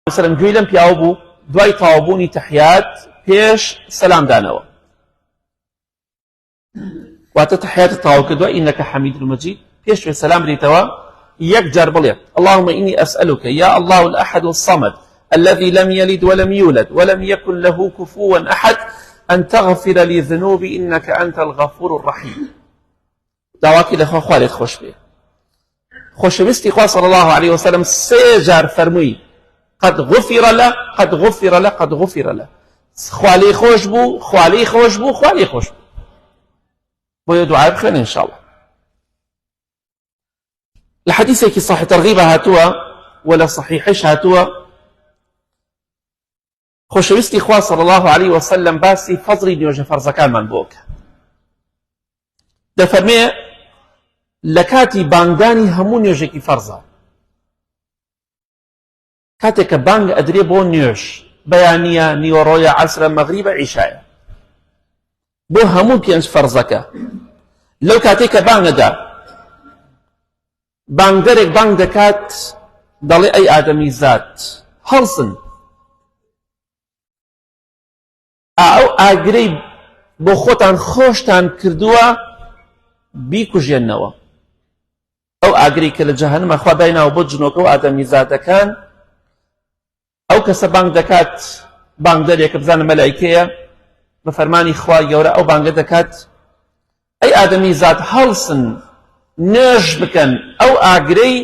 وسلم گوێی لەم پیاوە بوو دوای تەواوبوونی تەحیات پێش سەلام دانەوە. واتە تەحیاتت تەواو کردووە ئینەکە حەمیدون مەجید، پێش سەلام بریتەوە یەک جار بڵێ اللهم إني أسألك يا الله الأحد الصمد الذي لم يلد ولم يولد ولم يكن له كفوا أحد أن تغفر لي ذنوبي إنك أنت الغفور الرحيم. داواکی لەخوا خوالێت خۆش بێ. خۆشەویستی خوا صلى الله عليه وسلم سێ جار فەرمووی قد غفر له قد غفر له قد غفر له. خوالي خوش بو خوالي خوش بو خوالي خوش بو. بۆیە دوعای بخوێنە إن شاء الله. لحديثك صحيح ترغيب هاتوا ولا صحيحش هاتوا خۆشەویستی خوا صلى الله عليه وسلم باسی فەزڵی نوێژە فەرزەکانمان بۆکە. دەفەرمێ لە کاتی بانگدانی هەموو نوێژێکی فەرزە کاتێک کە بانگ ئەدرێ بۆ نوێژ بەیانیە نیوەڕۆیە عەسرە مەغریبە عیشایە بۆ هەموو پێنج فەرزەکە لەو کاتێک کە بانگەدا بانگدەرێک بانگ دەکات دەڵێ ئەی ئادەمی زات هەڵسن ئەو ئاگرەی بۆ خۆتان خۆشتان کردووە بیکوژێنەوە. ئەو ئاگری کە لە جەهەنەمە خوا دایناوە بۆ جنۆکە و ئادەمی زادەکان ئەو کەسە بانگ دەکات بانگدەرێکە بزانە مەلایکەیە بە فەرمانی خوای گەورە ئەو بانگە دەکات ئەی ئادەمی زاد هەڵسن نوێژ بکەن ئەو ئاگرەی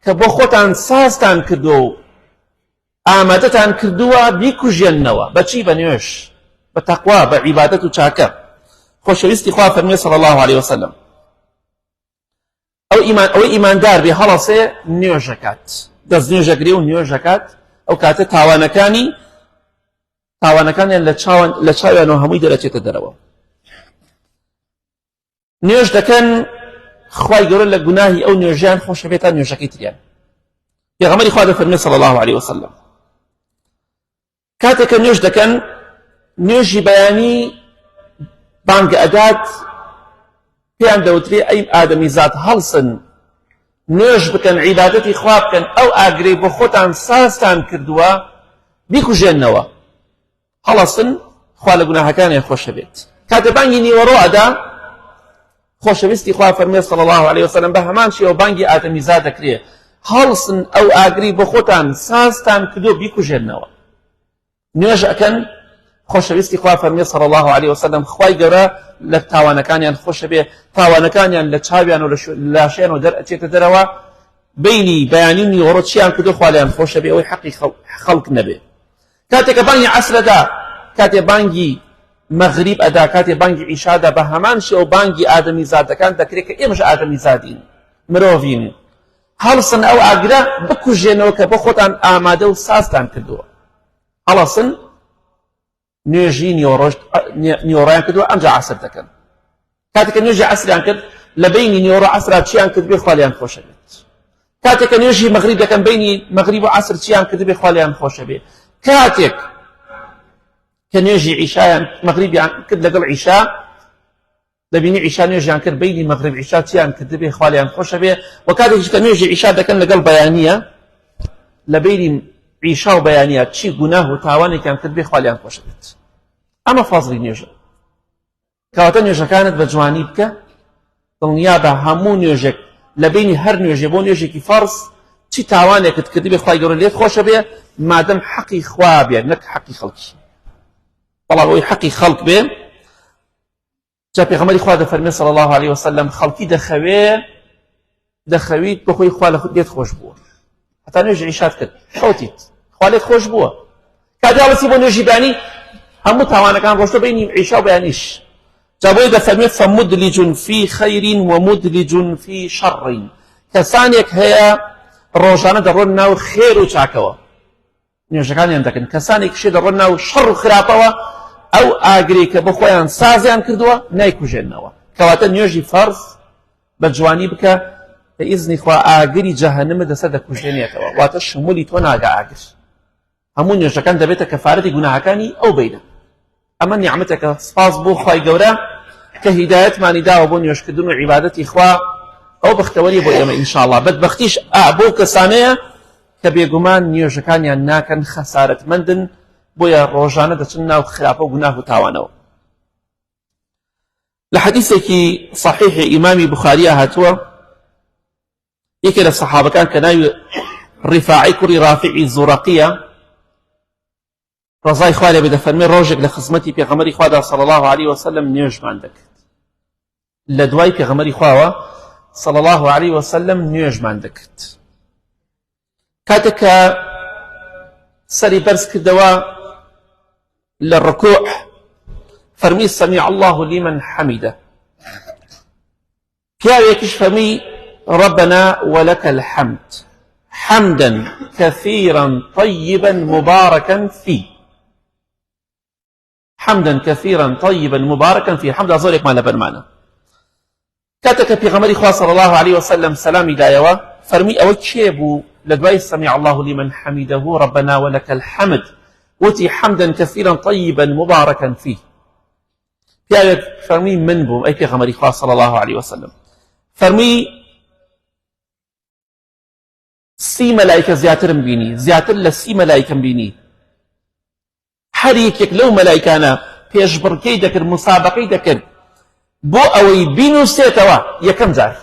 کە بۆ خۆتان سازتان کردووە و ئامادەتان کردووە بیکوژێنەوە. بەچی؟ بە نوێژ، بە تەقوا، بە عیبادەت و چاکە. خۆشەویستی خوا فەرمووی صلی الله عليه وسلم ئەوەی ئیماندار بێ هەڵەسێ نوێژەکات دەست نوێژەگرێ و نوێژەکات ئەو کاتە تاوانەکانیان لە چاویانەوە هەمووی دەرەچێتە دەرەوە. نوێژ دەکەن خوای گەورە لە گوناهی ئەو نوێژیان خۆشە بێتە نوێژەکەی تریان. پێغەمبەری خوا دەفەرمێ صلی الله عليه وسلم کاتێک کە نوێژ دەکەن نوێژی بەیانی بانگ ئەدات پێیان دەوترێ ئەی ئادەمی زات هەڵسن نوێژ بکەن عیبادەتی خوا بکەن ئەو ئاگرەی بۆ خۆتان سازتان کردووە بیکوژێنەوە. هەڵەسن خوا لە گوناهەکانیان خۆشە بێت. کاتێ بانگی نیوەڕۆ ئەدا خۆشەویستی خوا فەرمێ صلی الله عليه وسلم بە هەمان شێوە بانگی ئادەمی زات دەکرێ هەڵسن ئەو ئاگری بۆ خۆتان سازتان کردووە بیکوژێنەوە. نوێژ ئەکەن خۆشەویستی خوا فەرمێ صلی الله عليه وسلم خوای گەورە لە تاوانەکانیان خۆشە بێ تاوانەکانیان لە چاویان و لە لاشیانەوە دەرئەچێتە دەرەوە بینی بەیانی و نیوەڕۆ چیان کردو خوالیان خۆشە بێ ئەوەی حەقی خەڵک نەبێ. کاتێک کە بانگی عەسرەدا کاتێ بانگی مەغریب ئەدا کاتێ بانگی عیشادا بە هەمان شێوە بانگی ئادەمی زادەکان دەکرێت کە ئێمەش ئادەمی زادین مرۆڤین هەڵسن ئەو ئاگرە بکوژێنەوە کە بۆ خۆتان ئامادە و سازتان کردووە. هەڵەسن نوێژی نیوەڕۆیان کردووە ئەمجا عەسر دەکەن. کاتێک کە نوێژی عەسریان کرد لە بینی نیوەڕۆ عەسرا چیان کرد بێ خوالیان خۆشە بێت. کاتێک کە نوێژی مەغریب دەکەن بینی مەغریب و عەسر چیان کرد بێ خوالیان خۆشە بێ. کاتێک کە نوێژی عیشایان مەغریبیان کرد لەگەڵ عیشا دەبینی عیشا نوێژیان کرد بینی مەغریب عیشا چیان کرد بێ خوالیان خۆشە بێ. و کاتێک کە نوێژی عیشا دەکەن لەگەڵ بەیانیە لە بینی عیشا و بەیانیە چی گوناه و تاوانێکیان کرد بێ خوالیان خۆشە بێت. ئەمە فەزڵی نوێژە. کەواتە نوێژەکانت بە جوانی بکە دڵنیا بە هەموو نوێژێک لە بینی هەر نوێژێ بۆ نوێژێکی فەرز چی تاوانێکت کردی بێ خوای گەورە لێت خۆشە بێ مادەم حەقی خوا بێ نەک حەقی خەڵکی. بەڵام ئەوەی حەقی خەڵک بێ جا پێغەمبەری خوا دەفەرمێ صلی الله عليه وسلم خەڵکی دەخەویت بە خۆی خوا لە لێت خۆش بووە. هەتا نوێژی عیشات کرد حەوتیت خوا لێت خۆش بووە. کاتی هەڵەسی بۆ نوێژی بەیانی هەموو تاوانەکان ڕۆشتە بینی عیشا و بەیانیش. جا بۆیە دەفەرمێت فمدلج في خير ومدلج في شر. کەسانێک هەیە ڕۆژانە دەڕۆن ناو خێر و چاکەوە نوێژەکانیان دەکەن کەسانێکیشی دەڕۆن ناو شەڕ و خراپەوە ئەو ئاگری کە بە خۆیان سازیان کردووە نایکوژێنەوە. کەواتە نوێژی فەرز بە جوانی بکە بە ئیزنی خوا ئاگری جەهەنەمە دەسەر دەکوژێنێتەوە. واتە شمولی تۆ ناگە ئاگر. هەموو نوێژەکان دەبێتە کەفارەتی گوناهەکانی ئەو بینە. ئەمە نیعمەتێکە سپاس بۆ خوای گەورە کە هیدایەتمانی داوە بۆ نوێژکردن و عیبادەتی خوا ئەو بەختەوەری بۆ ئێمە ئینشاءالله. بەدبەختیش بۆ کەسانەیە کە کە بێگومان نوێژەکانیان ناکەن خەسارەتمەندن بۆیە ڕۆژانە دەچن ناو خراپە و گوناه و تاوانەوە. لە حەدیثێکی صحیحی ئیمامی بوخاریە هاتووە یەکێ لە سەحابەکان کە ناوی ڕیفاعی کوڕی ڕافعی زوڕەقیە ڕەزای خوا لێ بێ دەفەرمێ ڕۆژێک لە خزمەتی پێغەمبەری خوادا صلی الله علیه وسلم نوێژمان دەکرد لە دوای پێغەمبەری خواوە صلی الله علیه وسلم نوێژمان دەکرد کاتێک کە سەری بەرز کردەوە لە ڕکوع فەرمی سەمیع الله لمن حەمیدە پیاوێکیش فەرمی ربنا ولك الحمد حمدا كثيرا طيبا مباركا فيه حمدا كثيرا طيبا مباركا فيه حمد زورك ما لبرمانه كاتك في غمر إخوة صلى الله عليه وسلم سلام دايوا فرمي أو تشيبو لدواي سمع الله لمن حمده ربنا ولك الحمد وتي حمدا كثيرا طيبا مباركا فيه فرمي من بوم أي في غمر إخوة صلى الله عليه وسلم فرمي سي ملائكة زياتر بيني زياتر لسي ملائكة بيني حريكك لو ملائكانا پێش بڕکەی دەکرد مسابقەی دەکرد بۆ ئەوەی بینووسێتەوە یەکەم جار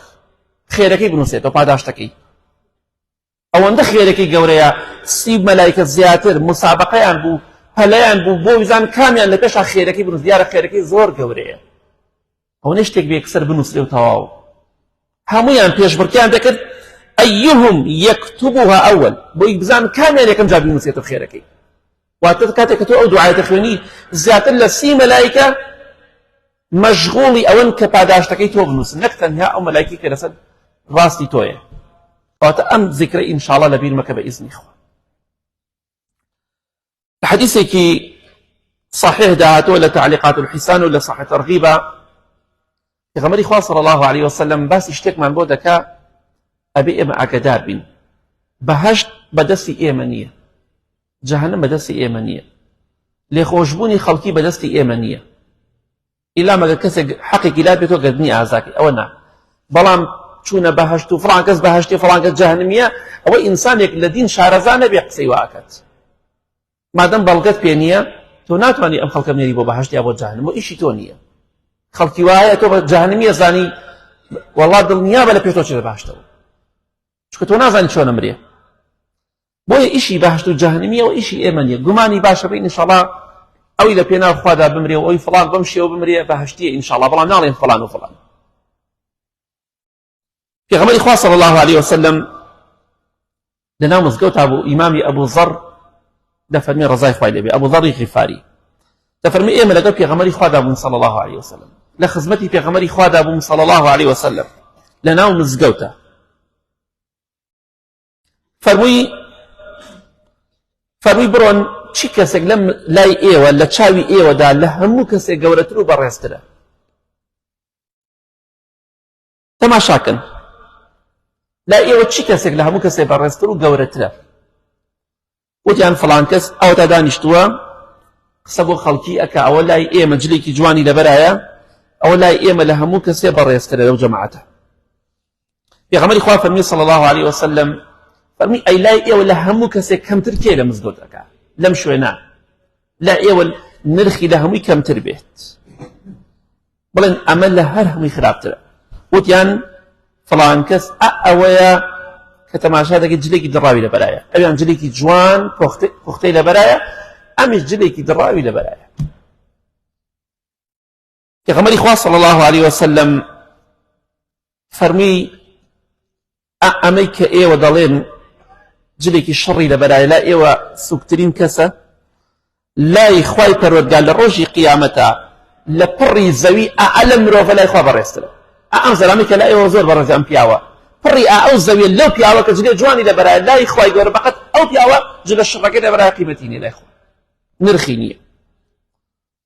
خێرەکەی بنووسێتەوە پاداشتەکەی ئەوەندە خێرەکەی گەورەیە سی مەلایکە زیاتر مسابقەیان بوو پەلەیان بوو بۆ ویزان کامیان لە پێشا خێرەکەی بنووس دیارە خێرەکەی زۆر گەورەیە ئەوە شتێک بێکسەر بنووسێ و تەواو هەموویان پێش بڕکەیان دەکرد ئەیهم یەکتوبها ئەول بۆی بزان کامیان یەکەم جار بنووسێتەوە خێرەکەی واتە کاتێک کە تۆ ئەو دوعایەتە خوێنی زیاتر لە سی مەلایکە مەشغوڵی ئەوەن کە پاداشتەکەی تۆ بنووسن نەک تەنها ئەو مەلایکەی کە لەسەر ڕاستی تۆیە واتە ئەم ذیکرە ئینشاءڵڵا لە بیر مەکە بە ئیزنی خوا. لە حەدیثێکی صحیح داهاتوە لە تعلیقات الحسان و لە صحیح تەرغیبە پێغەمبەری خوا صلی الله علیه وسلم باسی شتێکمان بۆ دەکا ئەبێ ئێمە ئاگادار بین بەهەشت بەدەستی ئێمە نییە جەهەنەم بەدەستی ئێمە نییە لێخۆشبوونی خەڵکی بەدەستی ئێمە نییە ئیلا مەگەر کەسێک حەقێکی لا بێتۆ گەردنی ئازاکەی ئەوە نا بەڵام چوونە بەهەشت و فڵان کەس بەهەشتی فڵان کەس جەهەنەمیە ئەوە ئینسانێک لە دین شارەزا نەبێ قسەی واکات مادەم بەڵگەت پێ نییە تۆ ناتوانانی ئەم خەڵکە بنێری بۆ بەهەشت یا بۆ جەهەنەم و ئیشی تۆ نییە خەڵکی وایە تۆ بە جەهەنەمیە زانی وەڵڵا دڵنیابە لە پێش تۆ چێ لە بەهەشتەوە چونکە تۆ نازانی چۆن ئەمرێ بۆیە ئیشی بەهەشت و جەهەنەمیە و ئیشی ئێمە نییە گومانی باشە بێ ئینشاڵڵا ئەوی لە پێناو خوادا بمرێ و ئەوی فڵان بەم شێوە بمرێ بەهەشتیە ئینشاءڵڵا بەڵام ناڵێن فڵان و فڵان. پێغەمبەری خوا صلی الله علیه وسلم لەناو مزگەوتا بوو ئیمامی ئەبوو زەڕ دەفەرمێ ڕەزای خوای لێ بێ ئەبوو زەڕی غیفاری دەفەرمێ ئێمە لەگەڵ پێغەمبەری خوادا بوون صلی الله علیه وسلم لە خزمەتی پێغەمبەری خوادا بوون صلی الله علیه وسلم لەناو مزگەوتە فەرمووی بڕۆن چی کەسێک لەم لای ئێوە لە چاوی ئێوەدا لە هەموو کەسێک گەورەتر و بەڕێزترە تەماشاکەن لای ئێوە چی کەسێک لە هەموو کەسێک بەڕێزتر و گەورەترە وتیان فڵان کەس ئەوە تا دانیشتووە قسە بۆ خەڵکی ئەکا ئەوە لای ئێمە جلێکی جوانی لەبەرایە ئەوە لای ئێمە لە هەموو کەسێ بەڕێزترە لەو جەماعەتە. پێغەمبەری خوا فەرمی صلی الله علیه وسلم فەرمی ئەی لای ئێوە لە هەموو کەسێک کەمتر کێ لە مزگەوت ئەکا لەم شوێنە لا ئێوە نرخی لە هەمووی کەمتر بێت بڵێن ئەمە لە هەر هەمووی خراپترە وتیان فڵان کەس ئەوەیە کە تەماشا دەکەیت جلێکی دڕاوی لەبەرایە ئەویان جلێکی جوان پوختەی لەبەرایە ئەمیش جلێکی دڕاوی لەبەرایە. پێغەمبەری خوا صلی الله علیه وسلم فەرمی ئەمەی کە ئێوە دەڵێن جلێکی شەڕی لەبەرایە لا ئێوە سوکترین کەسە لای خوای پەروەردگار لە ڕۆژی قیامەتە لە پڕی زەوی ئەلە مرۆڤە لای خوا بەڕێزترە ئەم زەلامی کە لا ئێوە زۆر بەڕێز ئەم پیاوە پڕی ئەو زەویە لەو پیاوە کە جلێ جوانی لەبەرایە لای خوای گەورە بەقەت ئەو پیاوە جلە شەڕەکەی لەبەرایە قیمەتی نییە لای خوا نرخی نییە.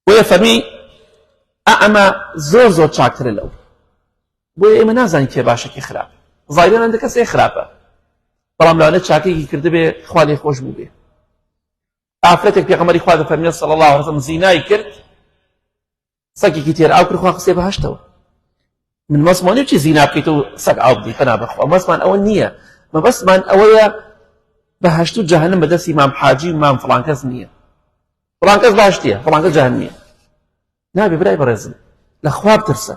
بۆیە فەرمی ئەمە زۆر زۆر چاکترە لەو بۆیە ئێمە نازانین کێ باشە کێ خراپە ظاهیرەن هەندێک کەسێ خراپە بەڵام لەوانەیە چاکێکی کردبێ خوا لێی خۆش بوو بێ. ئافرەتێک پێغەمبەری خوا دەفەرمێت صلی الله علیه وسلم زینای کرد سەگێکی تێر ئاو کرد خوا خستێ بەهەشتەوە. من مەسمان نییە چی زینا بکەیت و سەگ ئاو بدەیت پەنا بەخوا مەسمان ئەوە نییە مەبەستمان ئەوەیە بەهەشت و جەهەنەم بەدەستی مام حاجی و مام فڵان کەس نییە. فڵان کەس باشتیە، فڵان کەس جەهەنەمیە. نابێ برای بەڕێزم لە خوا بترسە.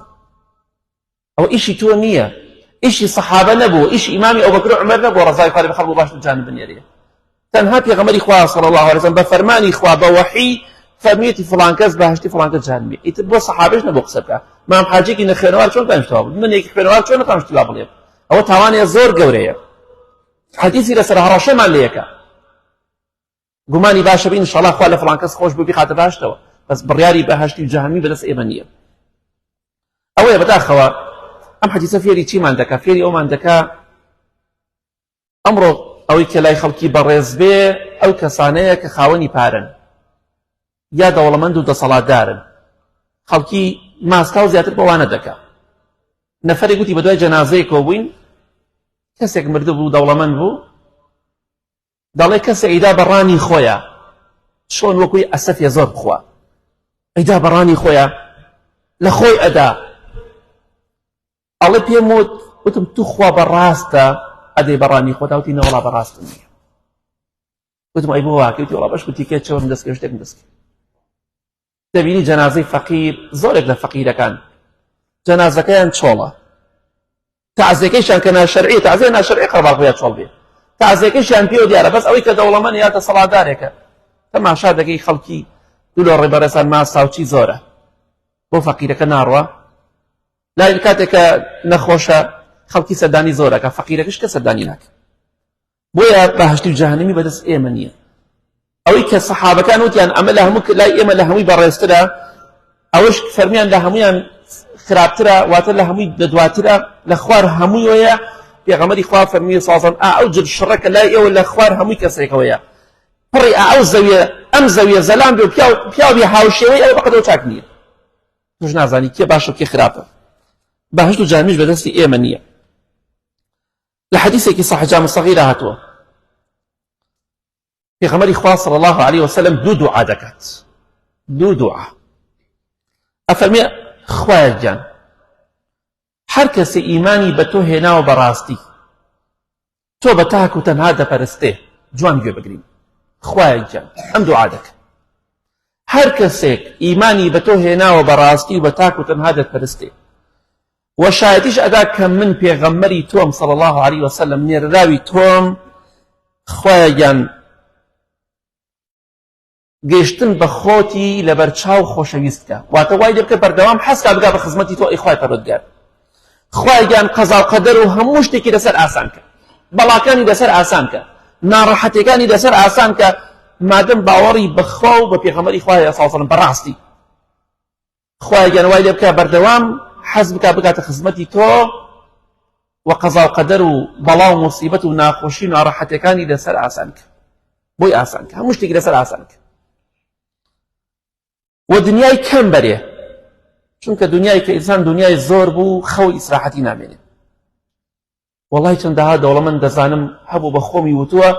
ئەوە ئیشی تۆ نییە، ئیشی سەحابە نەبوو، ئیشی ئیمامی ئەوبەکر و عومەر نەبوو ڕەزای خوای بە خەڵک باشتر جانب بنێرێ. تەنها پێغەمبەری خوا صلی الله علیه وسلم بە فەرمانی خوا بە وحی فەرمیێتی فڵان کەس بەهەشتی فڵان کەس جەهەنەمیە. ئیتر بۆ سەحابەش نەبوو قسە بکە. مام حاجێکی نەخوێنەوار چۆن تەنشتەوە بوو؟ من یەکی خوێنەوار چۆن نەتەنشتی لا بڵێم؟ ئەوە تاوانێ زۆر گەورەیە. حەدیثی لەسەر هەڕەشەمان لێ یەکە. گومانی باشە بین ئینشاءالله خوا لە فڵان کەس خۆش بوو بیخاتە باشتەوە. بەس بڕیاری بەهەشتی و جەهەنەمی بەدەست ئێمە نییە. ئەوەیە بەداخەوە ئەم حەدیثە فێری چیمان دەکا؟ فێری ئەومان دەکا ئەمڕۆ ئەوەی کە لای خەڵکی بەڕێز بێ ئەو کەسانەیە کە خاوەنی پارن یا دەوڵەمەند و دەسەڵاتدارن. خەڵکی ماسکاو زیاتر بەوانە دەکا. نەفەرێک گوتی بە دوای جەنازەیە کۆبووین، کەسێک مردە بوو دەوڵەمەند بوو، دەڵێ کەسێ ئەیدا بەڕانی خۆیە چۆن وەکوی ئەسەفێ زۆر بخوا، ئەیدا بەڕانی خۆیە لە خۆی ئەدا. ئەڵێ پێم وتم تو خوا بەڕاستە ئەدەی بەڕانی خۆتا؟ وتی نەوەڵا بەڕاستم نییە. وتم ئەی بۆ واکەی؟ وتی وەڵا بەش وتی کێ چەوەم دەستکە شتێکم دەستکە. دەبینی جەنازەی فەقیر زۆرێک لە فەقیرەکان جەنازەکەیان چۆڵە، تەعزیەکەیشیان کە ناشەرعیە، تەعزیە ناشەرعی قەرەباڵ بۆیە چۆڵ بێ، تەعزیەکەیشیان پێوە دیارە، بەس ئەوەی کە دەوڵەمەند یا دەسەڵاتدارێکە تەماشا دەکەی خەڵکی دوو لە ڕێبەرەسان ماساوچی زۆرە بۆ فەقیرەکە ناڕوە. لای کاتێکە نەخۆشە خەڵکی سەردانی زۆرەکە، فەقیرەکەش کە سەردانی ناکە. بۆیە بەهەشتی و جەهەنەمی بەدەست ئێمە نییە. ئەوەی کە سەحابەکان وتیان ئەمە لە هەموو لای ئێمە لە هەمووی بەڕێزترە، ئەوەش فەرمیان لە هەموویان خراپترە، واتە لە هەمووی دەدواترە، لە خوار هەموویەوەیە. پێغەمبەری خوا فەرمیێ سازن ئەو جر شڕەکە لای ئێوە لە خوار هەمووی کەسێکەوەیە پڕی ئەو زەویە ئەم زەویە زەلام بێ و پیاوی هاوشێوەی ئەوە بەقەدەوە چاک نییە. توش نازانی کێ باشە کێ خراپە. بەهەشت و جەهەنەمیش بەدەستی ئێمە نییە. لە حەدیثێکی صحیح جامع سەغیرە هاتووە پێغەمبەری خوا صلی الله علیه وسلم دوو دوعا دەکات، دوو دوعا. ئەفەرمێ خوایە گیان هەر کەسێ ئیمانی بە تۆ هێناوە بەڕاستی، تۆ بە تاک و تەنها دەپەرستێ، جوان گوێ بگرین، خوایە گیان ئەم دوعا دەکە. هەر کەسێک ئیمانی بە تۆ هێناوە بەڕاستی و بە تاک و تەنها دەپەرستێ و شایەتیش ئەدا کە من پێغەمبەری تۆم صلی الله علیه وسلم نێرراوی تۆم، خوایە گیان گەیشتن بە خۆتی لە بەرچاو خۆشەویستکە، واتە وای لێ بکە بەردەوام حەزکا بگا بە خزمەتی تۆ ئەی خوای پەروەردگار. خوای گیان قەزا و قەدەر و هەموو شتێکی لەسەر ئاسان کە، بەڵاکانی لەسەر ئاسان کە، ناڕەحەتیەکانی لەسەر ئاسان کە، مادەم باوەڕی بەخوا و بە پێغەمبەری خوایە صلی الله علیه وسلم بەڕاستی. خوای گیان وای لێ بکە بەردەوام حەز بکا بگاتە خزمەتی تۆ و قەزا و قەدەر و بەڵا و موسیبەت و ناخۆشی و ناڕەحەتیەکانی لەسەر ئاسان کە، بۆی ئاسان کە، هەموو شتێکی لەسەر ئاسان کە. و دنیای کەم بەرێ، چونکە دنیای کە ئینسان دنیای زۆر بوو خەوی ئیسراحەتی نامێنێ. وەڵڵاهی چەندەها دەوڵەمەند دەزانم هەبوو بە خۆمی وتووە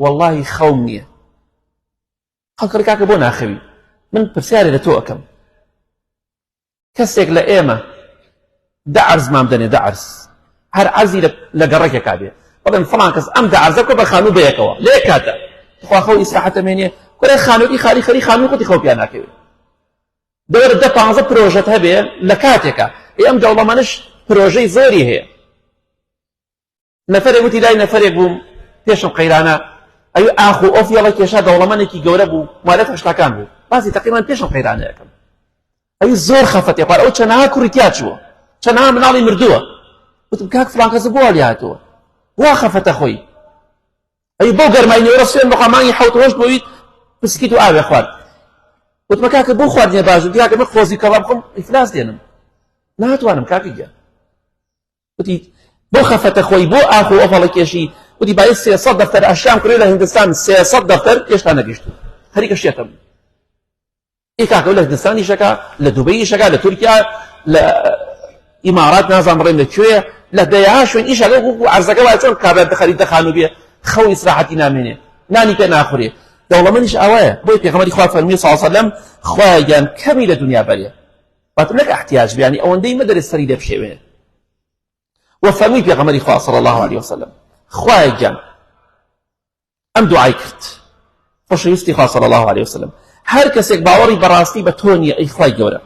وەڵڵاهی خەوم نییە. خەڵکەڵی کاکە بۆ ناخەوی؟ من پرسیارێ لە تۆ ئەەکەم، کەسێک لە ئێمە دە عەرز مام دەنێ، دە عەرز، هەر عەرزی لە گەڕێکێکا بێ، بەڵێن فڵان کەس ئەم دە عەرزە کۆ بە خانوو بەیەکەوە لە یەک کاتە خوا خەوی ئیسراحەتە مێنێ، کورێ خانووی خالی خەری خانووی خۆتی خەو پیان ناکەوێت. دەوەرە 10-15 پرۆژەت هەبێ لە کاتێکە، ئەم دەوڵەمەنش پرۆژەی زۆری هەیە. نەفەرێک وتی لای نەفەرێک بووم پێشم قەیرانە، ئەوی ئاخ و ئۆف یەڵە کێشا دەوڵەمەنێکی گەورە بوو، مالەت هەشتاکان بوو، باسی تەقریبان پێشم قەیرانەیەکەم. ئەوی زۆر خەفەتێ خوار، ئەو چەنەها کوڕی تیا چووە، چەنەها مناڵی مردووە. وتم کاک فڵان کەسە بۆ هەڵیهاتەوە، وا خەفەتە خۆی. ئەوی بۆ گەرمای نێوەڕە سوێن بخوا مانگی 7-8 بۆیت پسکیت و ئاوێ خوارد. وتمە کاکە بۆ خواردنێ باشم، کاکە من خۆزی کەڵا بخۆم ئیفلاس دێنم، ناتوانم کاکە گیان. وتی بۆ خەفەتە خۆی، بۆ ئاخ و ئۆفەڵە کێشی. وتی باید 300 دەفتەر ئاشام کڕێ لە هیندستان، 300 دەفتەر هێشتا نەگەیشتووە، هەریکە شێتم. ئێ کاکە لە هیندستانی شەکە، لە دوبەی شەکە، لە تورکیا، لە ئیمارات نازان بڕێن لەکوێیە، لە دەیاها شوێن ئیشەکە و عەرزەکە وایە چۆن کابرا بخەریت دەخانوو بێ، خەوی ئیسراحەتی نامێنێ، نانی پێ ناخورێ. دەوڵەمەندیش ئەوەیە، بۆی پێغەمبەری خوا فەرمووی صلی الله علیه وسلم خوایە گیان کەمی لە دنیا بەرێ، واتە نەک احتیاج بیانی ئەوەندەی مەدەرێ سەری دەبشێوێ. و فەرمووی پێغەمبەری خوا صلی الله علیه وسلم خوایە گیان ئەم دوعای کرد خۆشەویستی خوا صلی الله عليه وسلم هەر کەسێک باوەڕی بەڕاستی بە تۆ نییە ئەی خوای گەورە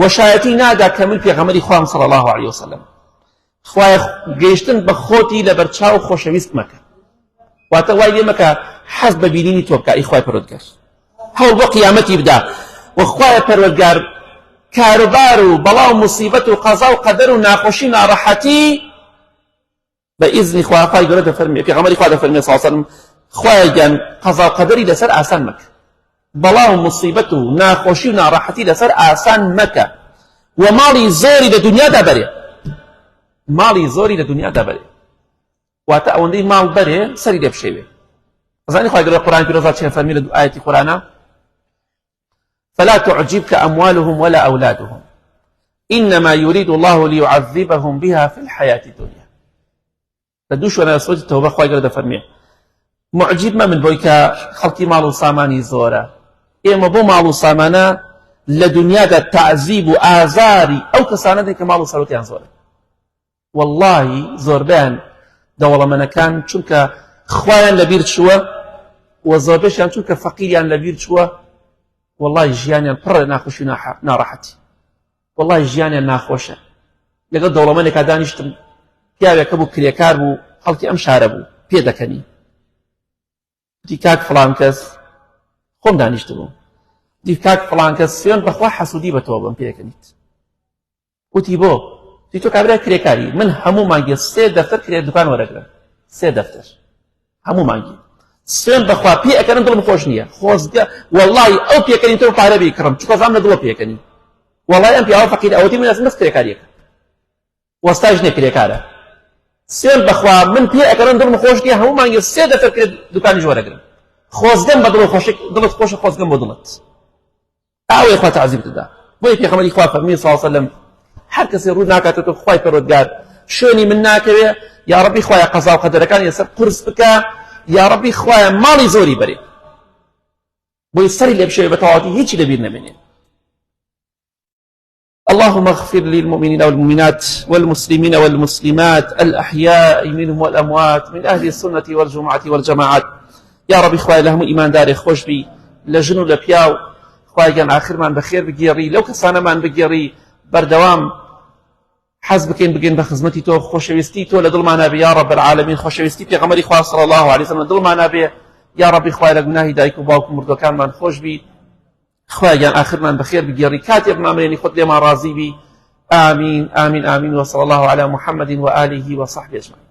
وەشایەتی نادا کە من پێغەمبەری خوام صلی الله عليه وسلم خوای گەیشتن بە خۆتی لە بەرچاو خۆشەویست مەکە واتە وای لێ مەکە حەز بە بینینی تۆ بکە ئەی خوای پەروەردگار هەوڵ بۆ قیامەتی بدە وەخوایە پەروەردگار کاروبار و بەڵاو موسیبەت و قەزا و قەدەر و ناخۆشی ناڕەحەتی بە ئیزنی خوا خوای گەورە دەفەرمێ پێغەمبەری خوا دەفەرمێ صلی الله عليه وسلم خوای گیان قەزا و قەدەری لەسەر ئاسان مەکە بەڵاو موسیبەت و ناخۆشی و ناڕەحەتی لەسەر ئاسان مەکە و ماڵی زۆری لە دنیادا بەرێ ماڵی زۆری لە دنیادا بەرێ واتە ئەوەندەی ماڵ بەرێ سەری لێ بشێوێ ئەزانی خوای گەورە قورئانی پیرۆزە چێ فەرمی لە دوو ئایەتی قورئانە فلا تعجبك أموالهم ولا أولادهم إنما يريد الله ليعذبهم بها في الحياة الدنيا لدوش وانا سورة التوبة خواهي قرد فرمي معجب ما من بويك خلقي مالو ساماني زورا إما بو مالو سامانا لدنيا دا تعذيب آزاري أو كسانا ديك مالو سروتيان زورا والله زوربان دولا من كان چونك خوايان لبير شوا وزوربشان چونك فقيريان لبير شوا والله ژیانیان پڕ ناخۆشی ناڕەحەتی والله ژیانیان ناخۆشە لەگەڵ دەوڵەمەندێکا دانیشتم پیاوێکە بوو کرێکار بوو خەڵکی ئەم شارە بوو پێ دەکەنی وتی کاک فڵان کەس خۆم دانیشت بووم وتی کاک فڵان کەس سوێن بەخوا حەسوودی بە تۆ بم پێ دەکەنیت وتی بۆ وتی تۆ کابرای کرێکاری من هەموو مانگێ 3 دەفتەر کرێ دوکان وەرەگرم 3 دەفتەر هەموو مانگی سوێن بەخوا پێ ئەکەنم دڵم خۆش نییە خۆزگە وەڵڵی ئەو پێکەنی تۆ پارە بیکڕم چکە زام لە دڵە پێکەنی وەڵڵی ئەم پیاوە فەقیر ئەوەتی من ئەسم بەس کرێکاریەکە وەستاژ نێ کرێکارە سوێن بەخوا من پێ ئەکەنم دڵم خۆش نییە هەموو مانگێ 3 دەفتەر کرێ دوکانیش وەرەگرم خۆزگەم بە دڵت خۆشە خۆزگەم بۆ دڵت ئاوێ خوا تەعزیب دەدا بۆیە پێغەمبەری خوا فەرمی صلی الله علیه وسلم هەر کەسێ ڕوو ناکاتێتە خوای پەروەردگار شوێنی من ناکەوێ یا ڕەبی خوایە قەزا و قەدەرەکانی لەسەر قورس بکە یا ربي خوايا مالي زوري بري ويسري لي بشيء بتواطي هيك لبير نبني اللهم اغفر للمؤمنين والمؤمنات والمسلمين والمسلمات الأحياء منهم والأموات من أهل السنة والجمعة والجماعات يا ربي خوايا لهم إيمان داري خوش بي لجنو لبياو خوايا كان آخر من بخير بقيري لو كسانا من بقيري بردوام حزبكين بگين بخدمتي تو خوشويستي تو لدل معنا بي يا رب العالمين خوشويستي پیغمبري خوا صلى الله عليه وسلم دل معنا بي يا ربي خوای لگناهي دایک و باوک مردوکان من خوش بي خوای جان اخر من بخير بگيري كاتب مامريني خود لي ما راضي بي آمين آمين آمين وصلى الله على محمد وآله وصحبه أجمعين